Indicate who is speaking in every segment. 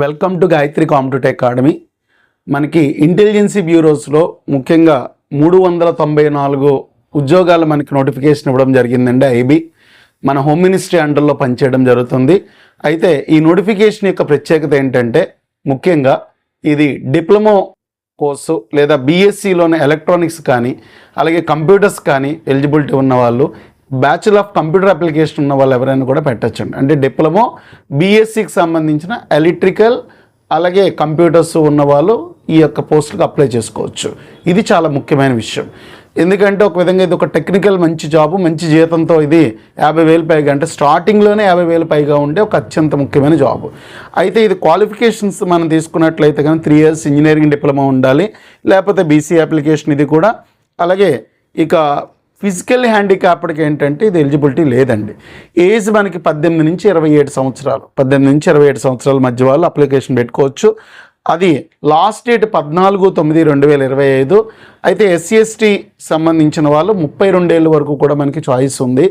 Speaker 1: Welcome to Gayatri competitive academy. మనకి ఇంటెలిజెన్సీ బ్యూరోస్లో ముఖ్యంగా 394 ఉద్యోగాలు మనకి నోటిఫికేషన్ ఇవ్వడం జరిగిందండి. ఐబీ మన హోమ్ మినిస్ట్రీ అండర్లో పనిచేయడం జరుగుతుంది. అయితే ఈ నోటిఫికేషన్ యొక్క ప్రత్యేకత ఏంటంటే ముఖ్యంగా ఇది డిప్లొమా కోర్సు లేదా బీఎస్సీలోని ఎలక్ట్రానిక్స్ కానీ అలాగే కంప్యూటర్స్ కానీ ఎలిజిబిలిటీ ఉన్నవాళ్ళు, బ్యాచులర్ ఆఫ్ కంప్యూటర్ అప్లికేషన్ ఉన్న వాళ్ళు ఎవరైనా కూడా పెట్టచ్చండి. అంటే డిప్లొమా బీఎస్సీకి సంబంధించిన ఎలక్ట్రికల్ అలాగే కంప్యూటర్స్ ఉన్నవాళ్ళు ఈ యొక్క పోస్టులకు అప్లై చేసుకోవచ్చు. ఇది చాలా ముఖ్యమైన విషయం. ఎందుకంటే ఒక విధంగా ఇది ఒక టెక్నికల్ మంచి జాబు, మంచి జీతంతో ఇది 50,000 పైగా, అంటే స్టార్టింగ్లోనే 50,000 పైగా ఉండే ఒక అత్యంత ముఖ్యమైన జాబు. అయితే ఇది క్వాలిఫికేషన్స్ మనం తీసుకున్నట్లయితే కానీ 3 years ఇంజనీరింగ్ డిప్లొమా ఉండాలి, లేకపోతే బీసీ అప్లికేషన్ ఇది కూడా. అలాగే ఇక ఫిజికల్ హ్యాండిక్యాప్డ్కి ఏంటంటే ఇది ఎలిజిబిలిటీ లేదండి. ఏజ్ మనకి 18 నుంచి 27 సంవత్సరాలు, 18 నుంచి 27 సంవత్సరాల మధ్య వాళ్ళు అప్లికేషన్ పెట్టుకోవచ్చు. అది లాస్ట్ డేట్ 14/9/2025. అయితే ఎస్సీ ఎస్టీ సంబంధించిన వాళ్ళు 32 ఏళ్ళ వరకు కూడా మనకి చాయిస్ ఉంది.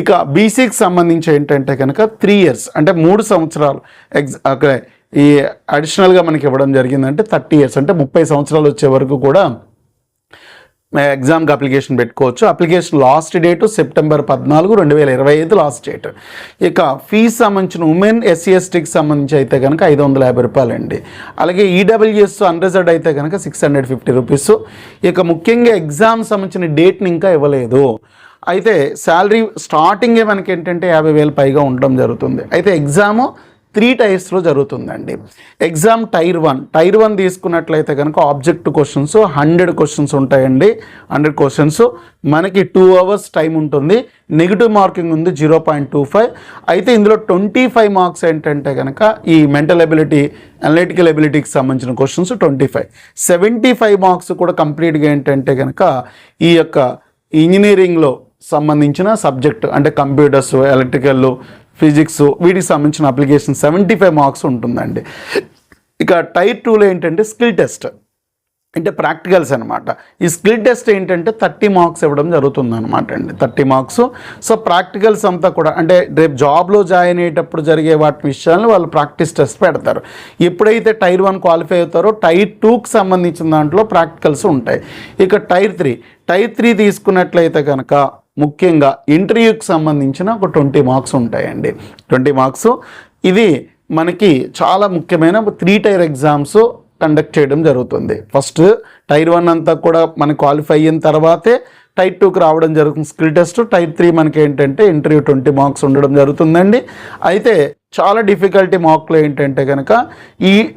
Speaker 1: ఇక బీసీకి సంబంధించి ఏంటంటే కనుక 3 years అంటే 3 సంవత్సరాలు అక్కడ ఈ అడిషనల్గా మనకి ఇవ్వడం జరిగిందంటే 30 years అంటే 30 సంవత్సరాలు వచ్చే వరకు కూడా ఎగ్జామ్కి అప్లికేషన్ పెట్టుకోవచ్చు. Application last date September 14, 2025 last date. ఇక ఫీజు సంబంధించిన ఉమెన్ ఎస్సీ ఎస్టీకి సంబంధించి అయితే కనుక 550 రూపాయలు అండి. అలాగే ఈడబ్ల్యూఎస్ అన్రిజర్వ్డ్ అయితే కనుక 650 రూపీస్. ఇక ముఖ్యంగా ఎగ్జామ్ సంబంధించిన డేట్ని ఇంకా ఇవ్వలేదు. అయితే శాలరీ స్టార్టింగే మనకి ఏంటంటే 50,000 పైగా ఉండడం జరుగుతుంది. అయితే ఎగ్జాము 3 టైర్స్లో జరుగుతుందండి. ఎగ్జామ్ టైర్ 1 తీసుకున్నట్లయితే కనుక ఆబ్జెక్టివ్ క్వశ్చన్స్ 100 క్వశ్చన్స్ ఉంటాయండి. 100 క్వశ్చన్స్ మనకి 2 hours టైం ఉంటుంది. నెగిటివ్ మార్కింగ్ ఉంది 0.25. అయితే ఇందులో 25 మార్క్స్ ఏంటంటే కనుక ఈ మెంటల్ ఎబిలిటీ, అనలిటికల్ ఎబిలిటీకి సంబంధించిన క్వశ్చన్స్ 25. 75 మార్క్స్ కూడా కంప్లీట్గా ఏంటంటే కనుక ఈ యొక్క ఇంజనీరింగ్లో సంబంధించిన సబ్జెక్ట్ అంటే కంప్యూటర్స్, ఎలక్ట్రికల్, ఫిజిక్స్ వీటికి సంబంధించిన అప్లికేషన్ 75 మార్క్స్ ఉంటుందండి. ఇక టైర్ 2లో ఏంటంటే స్కిల్ టెస్ట్ అంటే ప్రాక్టికల్స్ అనమాట. ఈ స్కిల్ టెస్ట్ ఏంటంటే 30 మార్క్స్ ఇవ్వడం జరుగుతుంది అనమాట అండి, 30 మార్క్స్. సో ప్రాక్టికల్స్ అంతా కూడా అంటే రేపు జాబ్లో జాయిన్ అయ్యేటప్పుడు జరిగే వాటి విషయాలను వాళ్ళు ప్రాక్టీస్ టెస్ట్ పెడతారు. ఎప్పుడైతే టైర్ 1 క్వాలిఫై అవుతారో టైర్ 2కి సంబంధించిన దాంట్లో ప్రాక్టికల్స్ ఉంటాయి. ఇక టైర్ 3 తీసుకున్నట్లయితే కనుక ముఖ్యంగా ఇంటర్వ్యూకి సంబంధించిన ఒక 20 మార్క్స్ ఉంటాయండి. 20 మార్క్స్ ఇది మనకి చాలా ముఖ్యమైన 3 టైర్ ఎగ్జామ్స్ కండక్ట్ చేయడం జరుగుతుంది. ఫస్ట్ టైర్ 1 అంతా కూడా మనకి క్వాలిఫై అయిన తర్వాతే టైర్ 2కి రావడం జరుగుతుంది స్కిల్ టెస్ట్. టైర్ 3 మనకి ఏంటంటే ఇంటర్వ్యూ 20 మార్క్స్ ఉండడం జరుగుతుందండి. అయితే చాలా డిఫికల్టీ మార్క్లు ఏంటంటే కనుక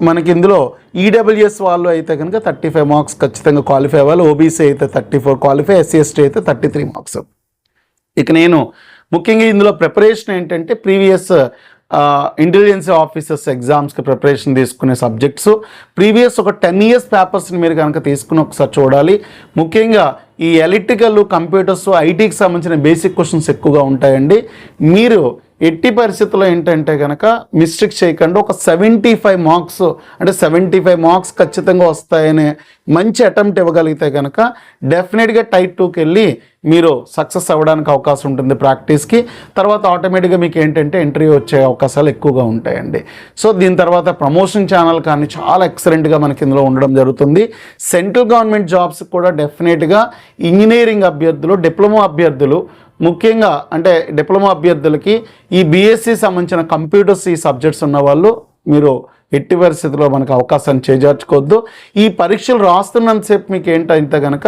Speaker 1: మనకి ఇందులో ఈడబ్ల్యూఎస్ వాళ్ళు అయితే కనుక 35 మార్క్స్ ఖచ్చితంగా క్వాలిఫై అవ్వాలి. ఓబీసీ అయితే 34 క్వాలిఫై, ఎస్సీ ఎస్టీ అయితే 33 మార్క్స్. ఇక నేను ముఖ్యంగా ఇందులో ప్రిపరేషన్ ఏంటంటే ప్రీవియస్ ఇంటెలిజెన్స్ ఆఫీసర్స్ ఎగ్జామ్స్కి ప్రిపరేషన్ తీసుకునే సబ్జెక్ట్స్ ప్రీవియస్ ఒక 10 years పేపర్స్ని మీరు కనుక తీసుకుని ఒకసారి చూడాలి. ముఖ్యంగా ఈ ఎలక్ట్రికల్, కంప్యూటర్స్, ఐటీకి సంబంధించిన బేసిక్ క్వశ్చన్స్ ఎక్కువగా ఉంటాయండి. మీరు ఎట్టి పరిస్థితుల్లో ఏంటంటే కనుక మిస్టేక్ చేయకుండా ఒక 75 మార్క్స్ అంటే 75 మార్క్స్ ఖచ్చితంగా వస్తాయనే మంచి అటెంప్ట్ ఇవ్వగలిగితే కనుక డెఫినెట్గా టైర్ 2కి వెళ్ళి మీరు సక్సెస్ అవ్వడానికి అవకాశం ఉంటుంది ప్రాక్టీస్కి. తర్వాత ఆటోమేటిక్గా మీకు ఏంటంటే ఇంటర్వ్యూ వచ్చే అవకాశాలు ఎక్కువగా ఉంటాయండి. సో దీని తర్వాత ప్రమోషన్ ఛానల్ కానీ చాలా ఎక్సలెంట్గా మనకి ఇందులో ఉండడం జరుగుతుంది. సెంట్రల్ గవర్నమెంట్ జాబ్స్ కూడా డెఫినెట్గా ఇంజనీరింగ్ అభ్యర్థులు, డిప్లొమా అభ్యర్థులు ముఖ్యంగా అంటే డిప్లొమా అభ్యర్థులకి ఈ బీఎస్సీ సంబంధించిన కంప్యూటర్స్ ఈ సబ్జెక్ట్స్ ఉన్న వాళ్ళు మీరు ఎట్టి పరిస్థితుల్లో మనకు అవకాశాన్ని చేజార్చుకోవద్దు. ఈ పరీక్షలు రాస్తున్నంతసేపు మీకు ఏంటంటే కనుక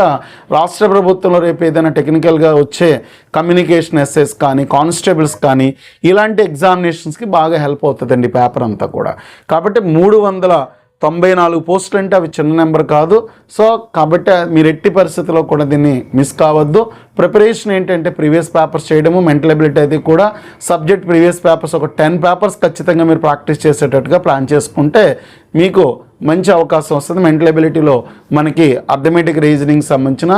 Speaker 1: రాష్ట్ర ప్రభుత్వంలో రేపు ఏదైనా టెక్నికల్గా వచ్చే కమ్యూనికేషన్ ఎస్ఎస్ కానీ, కానిస్టేబుల్స్ కానీ ఇలాంటి ఎగ్జామినేషన్స్కి బాగా హెల్ప్ అవుతుందండి పేపర్ అంతా కూడా. కాబట్టి 394 పోస్టులు అంటే అవి చిన్న నెంబర్ కాదు. సో కాబట్టి మీరు ఎట్టి పరిస్థితుల్లో కూడా దీన్ని మిస్ కావద్దు. ప్రిపరేషన్ ఏంటంటే ప్రీవియస్ పేపర్స్ చేయడము, మెంటల్ ఎబిలిటీ అది కూడా సబ్జెక్ట్ ప్రీవియస్ పేపర్స్ ఒక 10 పేపర్స్ ఖచ్చితంగా మీరు ప్రాక్టీస్ చేసేటట్టుగా ప్లాన్ చేసుకుంటే మీకు మంచి అవకాశం వస్తుంది. మెంటల్ ఎబిలిటీలో మనకి అర్థమెటిక్ రీజనింగ్ సంబంధించిన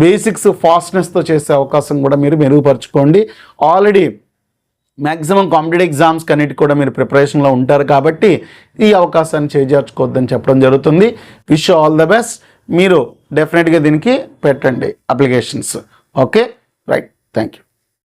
Speaker 1: బేసిక్స్ ఫాస్ట్నెస్తో చేసే అవకాశం కూడా మీరు మెరుగుపరచుకోండి. ఆల్రెడీ మ్యాక్సిమం కాంపిటేటివ్ ఎగ్జామ్స్ కన్నిటి కూడా మీరు ప్రిపరేషన్లో ఉంటారు కాబట్టి ఈ అవకాశాన్ని చేజార్చుకోవద్దని చెప్పడం జరుగుతుంది. Wish all the best. మీరు డెఫినెట్గా దీనికి పెట్టండి applications. Okay, right, thank you.